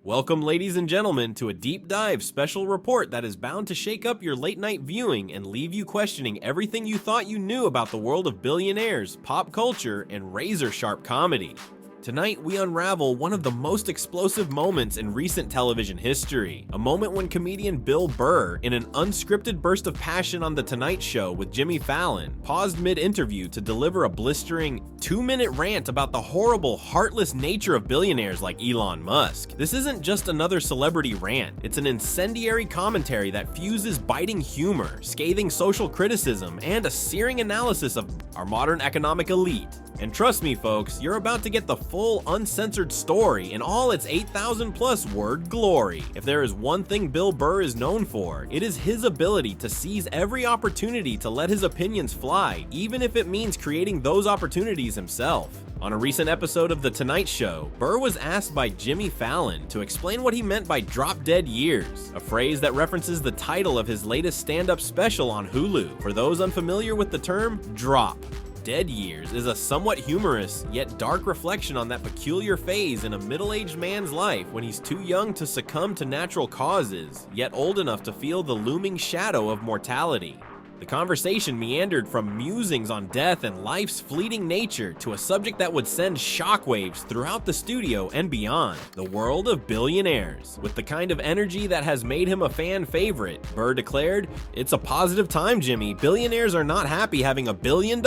Welcome, ladies and gentlemen, to a deep dive special report that is bound to shake up your late night viewing and leave you questioning everything you thought you knew about the world of billionaires, pop culture, and razor-sharp comedy. Tonight, we unravel one of the most explosive moments in recent television history. A moment when comedian Bill Burr, in an unscripted burst of passion on The Tonight Show with Jimmy Fallon, paused mid-interview to deliver a blistering 2-minute rant about the horrible, heartless nature of billionaires like Elon Musk. This isn't just another celebrity rant, it's an incendiary commentary that fuses biting humor, scathing social criticism, and a searing analysis of our modern economic elite. And trust me folks, you're about to get the full uncensored story in all its 8,000 plus word glory. If there is one thing Bill Burr is known for, it is his ability to seize every opportunity to let his opinions fly, even if it means creating those opportunities himself. On a recent episode of The Tonight Show, Burr was asked by Jimmy Fallon to explain what he meant by drop-dead years, a phrase that references the title of his latest stand-up special on Hulu. For those unfamiliar with the term, drop dead years is a somewhat humorous yet dark reflection on that peculiar phase in a middle-aged man's life when he's too young to succumb to natural causes, yet old enough to feel the looming shadow of mortality. The conversation meandered from musings on death and life's fleeting nature to a subject that would send shockwaves throughout the studio and beyond, the world of billionaires. With the kind of energy that has made him a fan favorite, Burr declared, "It's a positive time, Jimmy. Billionaires are not happy having $1 billion.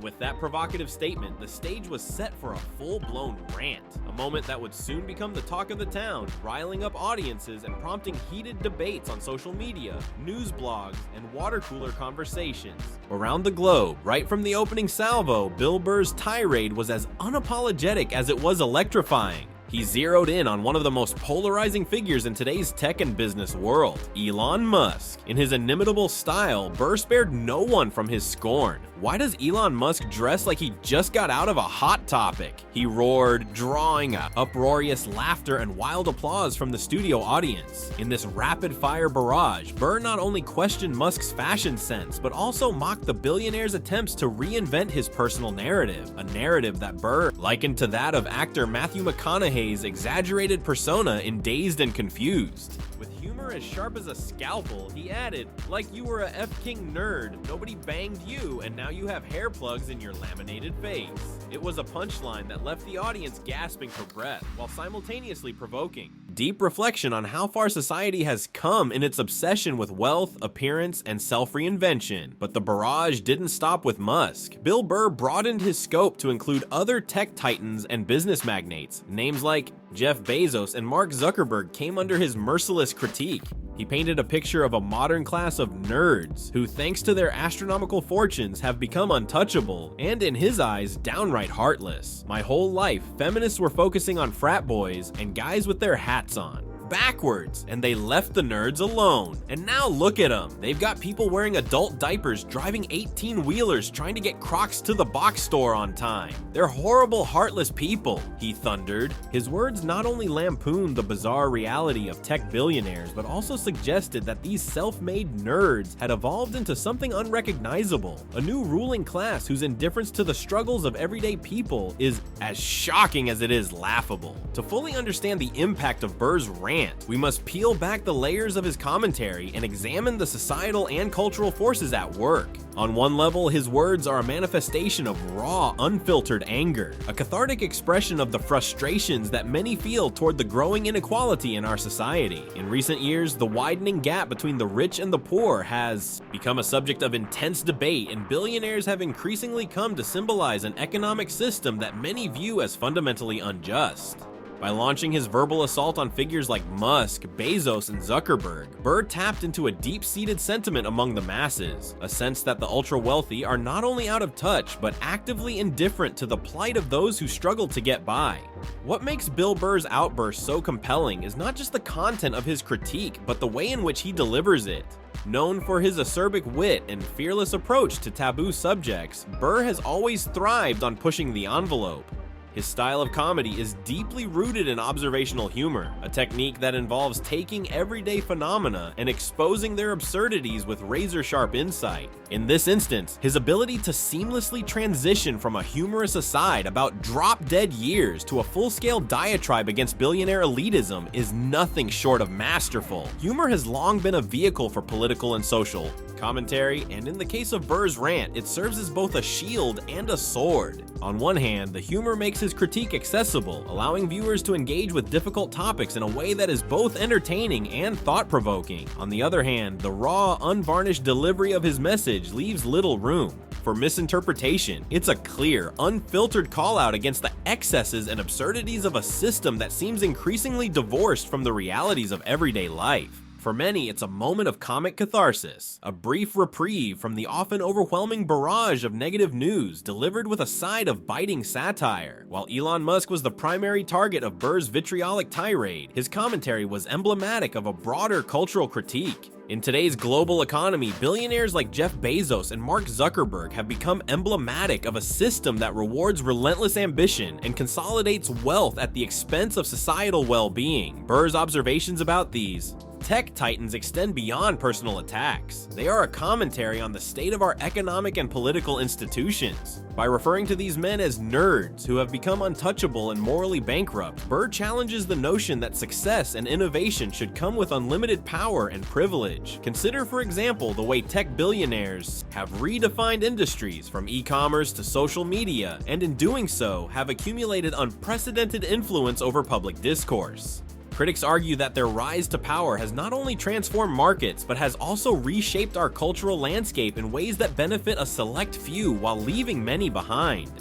With that provocative statement, the stage was set for a full-blown rant, a moment that would soon become the talk of the town, riling up audiences and prompting heated debates on social media, news blogs, and water cooler conversations. Around the globe, right from the opening salvo, Bill Burr's tirade was as unapologetic as it was electrifying. He zeroed in on one of the most polarizing figures in today's tech and business world, Elon Musk. In his inimitable style, Burr spared no one from his scorn. Why does Elon Musk dress like he just got out of a Hot Topic? He roared, drawing uproarious laughter and wild applause from the studio audience. In this rapid-fire barrage, Burr not only questioned Musk's fashion sense, but also mocked the billionaire's attempts to reinvent his personal narrative, a narrative that Burr likened to that of actor Matthew McConaughey's exaggerated persona in Dazed and Confused. With humor as sharp as a scalpel, he added, "Like you were a F-King nerd, nobody banged you, and now you have hair plugs in your laminated face." It was a punchline that left the audience gasping for breath, while simultaneously provoking deep reflection on how far society has come in its obsession with wealth, appearance, and self-reinvention. But the barrage didn't stop with Musk. Bill Burr broadened his scope to include other tech titans and business magnates. Names like Jeff Bezos and Mark Zuckerberg came under his merciless critique. He painted a picture of a modern class of nerds who, thanks to their astronomical fortunes, have become untouchable and, in his eyes, downright heartless. My whole life, feminists were focusing on frat boys and guys with their hats on. Backwards, and they left the nerds alone. And now look at them. They've got people wearing adult diapers driving 18-wheelers trying to get Crocs to the box store on time. They're horrible, heartless people, he thundered. His words not only lampooned the bizarre reality of tech billionaires, but also suggested that these self-made nerds had evolved into something unrecognizable, a new ruling class whose indifference to the struggles of everyday people is as shocking as it is laughable. To fully understand the impact of Burr's rant, we must peel back the layers of his commentary and examine the societal and cultural forces at work. On one level, his words are a manifestation of raw, unfiltered anger, a cathartic expression of the frustrations that many feel toward the growing inequality in our society. In recent years, the widening gap between the rich and the poor has become a subject of intense debate, and billionaires have increasingly come to symbolize an economic system that many view as fundamentally unjust. By launching his verbal assault on figures like Musk, Bezos, and Zuckerberg, Burr tapped into a deep-seated sentiment among the masses, a sense that the ultra-wealthy are not only out of touch, but actively indifferent to the plight of those who struggle to get by. What makes Bill Burr's outburst so compelling is not just the content of his critique, but the way in which he delivers it. Known for his acerbic wit and fearless approach to taboo subjects, Burr has always thrived on pushing the envelope. His style of comedy is deeply rooted in observational humor, a technique that involves taking everyday phenomena and exposing their absurdities with razor-sharp insight. In this instance, his ability to seamlessly transition from a humorous aside about drop-dead years to a full-scale diatribe against billionaire elitism is nothing short of masterful. Humor has long been a vehicle for political and social commentary, and in the case of Burr's rant, it serves as both a shield and a sword. On one hand, the humor makes his critique accessible, allowing viewers to engage with difficult topics in a way that is both entertaining and thought-provoking. On the other hand, the raw, unvarnished delivery of his message leaves little room for misinterpretation. It's a clear, unfiltered call-out against the excesses and absurdities of a system that seems increasingly divorced from the realities of everyday life. For many, it's a moment of comic catharsis, a brief reprieve from the often overwhelming barrage of negative news delivered with a side of biting satire. While Elon Musk was the primary target of Burr's vitriolic tirade, his commentary was emblematic of a broader cultural critique. In today's global economy, billionaires like Jeff Bezos and Mark Zuckerberg have become emblematic of a system that rewards relentless ambition and consolidates wealth at the expense of societal well-being. Burr's observations about these tech titans extend beyond personal attacks. They are a commentary on the state of our economic and political institutions. By referring to these men as nerds who have become untouchable and morally bankrupt, Burr challenges the notion that success and innovation should come with unlimited power and privilege. Consider, for example, the way tech billionaires have redefined industries from e-commerce to social media, and in doing so, have accumulated unprecedented influence over public discourse. Critics argue that their rise to power has not only transformed markets, but has also reshaped our cultural landscape in ways that benefit a select few while leaving many behind.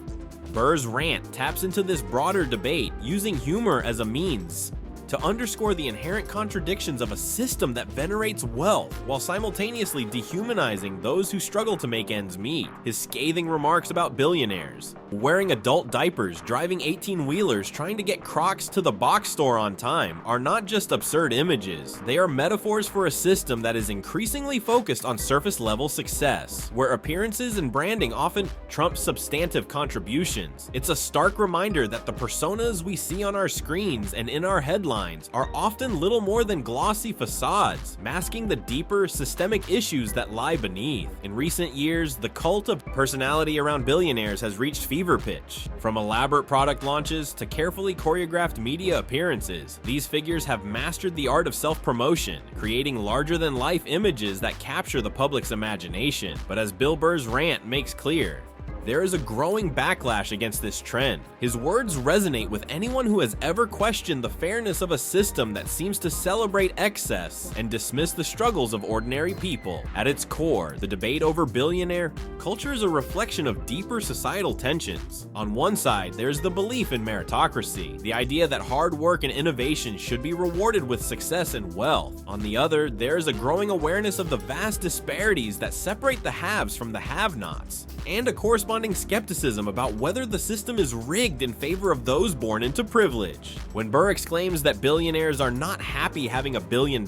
Burr's rant taps into this broader debate, using humor as a means to underscore the inherent contradictions of a system that venerates wealth while simultaneously dehumanizing those who struggle to make ends meet. His scathing remarks about billionaires wearing adult diapers, driving 18-wheelers, trying to get Crocs to the box store on time are not just absurd images. They are metaphors for a system that is increasingly focused on surface-level success, where appearances and branding often trump substantive contributions. It's a stark reminder that the personas we see on our screens and in our headlines are often little more than glossy facades, masking the deeper, systemic issues that lie beneath. In recent years, the cult of personality around billionaires has reached fever pitch. From elaborate product launches to carefully choreographed media appearances, these figures have mastered the art of self-promotion, creating larger-than-life images that capture the public's imagination. But as Bill Burr's rant makes clear, there is a growing backlash against this trend. His words resonate with anyone who has ever questioned the fairness of a system that seems to celebrate excess and dismiss the struggles of ordinary people. At its core, the debate over billionaire culture is a reflection of deeper societal tensions. On one side, there's the belief in meritocracy, the idea that hard work and innovation should be rewarded with success and wealth. On the other, there's a growing awareness of the vast disparities that separate the haves from the have-nots, and a corresponding skepticism about whether the system is rigged in favor of those born into privilege. When Burr exclaims that billionaires are not happy having $1 billion,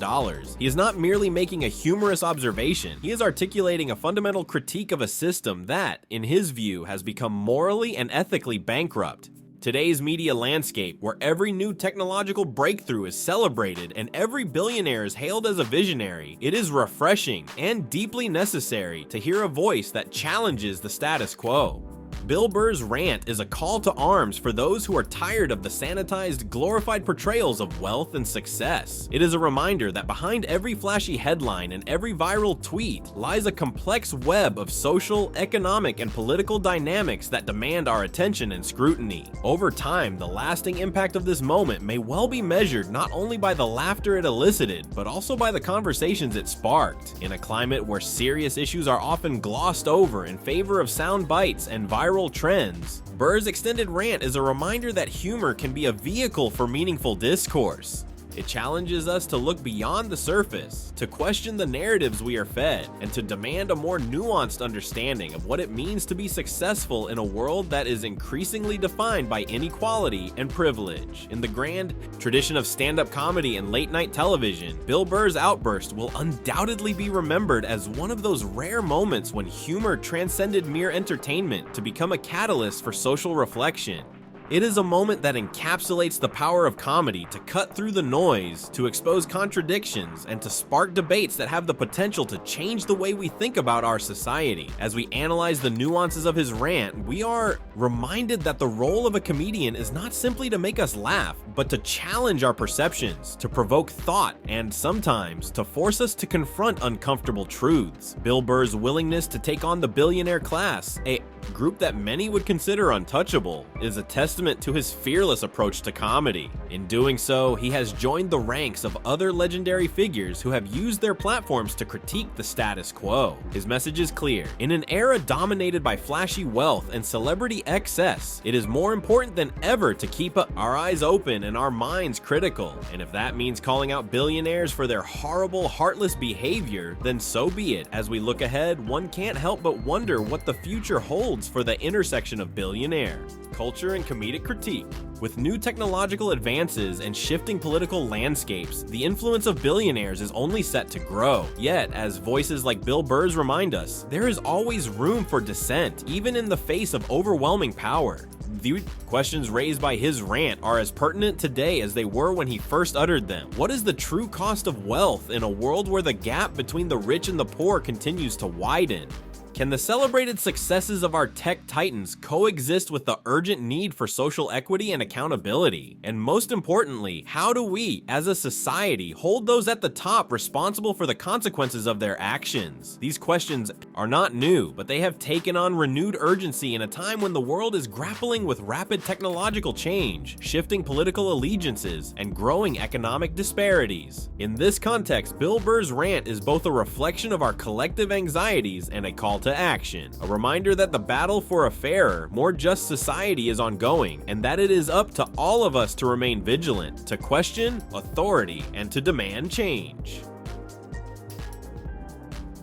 he is not merely making a humorous observation. He is articulating a fundamental critique of a system that, in his view, has become morally and ethically bankrupt. Today's media landscape, where every new technological breakthrough is celebrated and every billionaire is hailed as a visionary, it is refreshing and deeply necessary to hear a voice that challenges the status quo. Bill Burr's rant is a call to arms for those who are tired of the sanitized, glorified portrayals of wealth and success. It is a reminder that behind every flashy headline and every viral tweet lies a complex web of social, economic, and political dynamics that demand our attention and scrutiny. Over time, the lasting impact of this moment may well be measured not only by the laughter it elicited, but also by the conversations it sparked. In a climate where serious issues are often glossed over in favor of sound bites and viral trends, Burr's extended rant is a reminder that humor can be a vehicle for meaningful discourse. It challenges us to look beyond the surface, to question the narratives we are fed, and to demand a more nuanced understanding of what it means to be successful in a world that is increasingly defined by inequality and privilege. In the grand tradition of stand-up comedy and late-night television, Bill Burr's outburst will undoubtedly be remembered as one of those rare moments when humor transcended mere entertainment to become a catalyst for social reflection. It is a moment that encapsulates the power of comedy to cut through the noise, to expose contradictions, and to spark debates that have the potential to change the way we think about our society. As we analyze the nuances of his rant, we are reminded that the role of a comedian is not simply to make us laugh, but to challenge our perceptions, to provoke thought, and sometimes to force us to confront uncomfortable truths. Bill Burr's willingness to take on the billionaire class, a group that many would consider untouchable, is a testament to his fearless approach to comedy. In doing so, he has joined the ranks of other legendary figures who have used their platforms to critique the status quo. His message is clear. In an era dominated by flashy wealth and celebrity excess, it is more important than ever to keep our eyes open and our minds critical. And if that means calling out billionaires for their horrible, heartless behavior, then so be it. As we look ahead, one can't help but wonder what the future holds for the intersection of billionaire, culture, and comedic critique. With new technological advances and shifting political landscapes, the influence of billionaires is only set to grow. Yet, as voices like Bill Burr's remind us, there is always room for dissent, even in the face of overwhelming power. The questions raised by his rant are as pertinent today as they were when he first uttered them. What is the true cost of wealth in a world where the gap between the rich and the poor continues to widen? Can the celebrated successes of our tech titans coexist with the urgent need for social equity and accountability? And most importantly, how do we, as a society, hold those at the top responsible for the consequences of their actions? These questions are not new, but they have taken on renewed urgency in a time when the world is grappling with rapid technological change, shifting political allegiances, and growing economic disparities. In this context, Bill Burr's rant is both a reflection of our collective anxieties and a call to action, a reminder that the battle for a fairer, more just society is ongoing, and that it is up to all of us to remain vigilant, to question authority, and to demand change.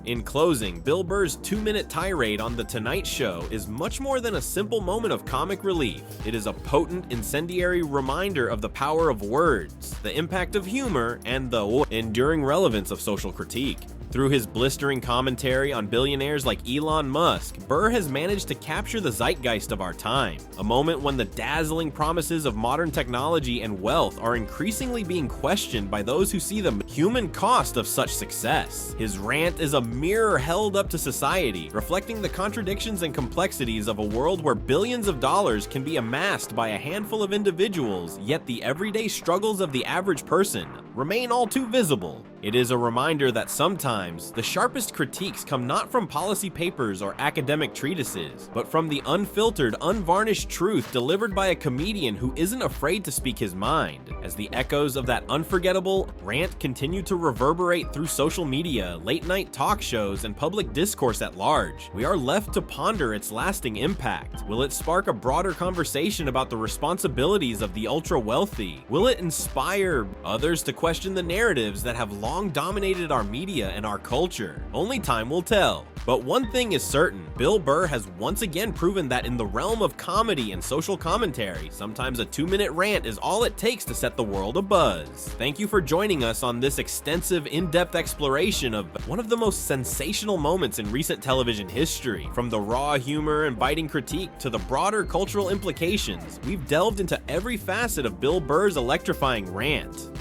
In closing, Bill Burr's 2-minute tirade on The Tonight Show is much more than a simple moment of comic relief. It is a potent, incendiary reminder of the power of words, the impact of humor, and the enduring relevance of social critique. Through his blistering commentary on billionaires like Elon Musk, Burr has managed to capture the zeitgeist of our time, a moment when the dazzling promises of modern technology and wealth are increasingly being questioned by those who see the human cost of such success. His rant is a mirror held up to society, reflecting the contradictions and complexities of a world where billions of dollars can be amassed by a handful of individuals, yet the everyday struggles of the average person remain all too visible. It is a reminder that sometimes the sharpest critiques come not from policy papers or academic treatises, but from the unfiltered, unvarnished truth delivered by a comedian who isn't afraid to speak his mind. As the echoes of that unforgettable rant continue to reverberate through social media, late-night talk shows, and public discourse at large, we are left to ponder its lasting impact. Will it spark a broader conversation about the responsibilities of the ultra-wealthy? Will it inspire others to question the narratives that have long dominated our media and our culture? Only time will tell. But one thing is certain, Bill Burr has once again proven that in the realm of comedy and social commentary, sometimes a 2-minute rant is all it takes to set the world abuzz. Thank you for joining us on this extensive, in-depth exploration of one of the most sensational moments in recent television history. From the raw humor and biting critique to the broader cultural implications, we've delved into every facet of Bill Burr's electrifying rant.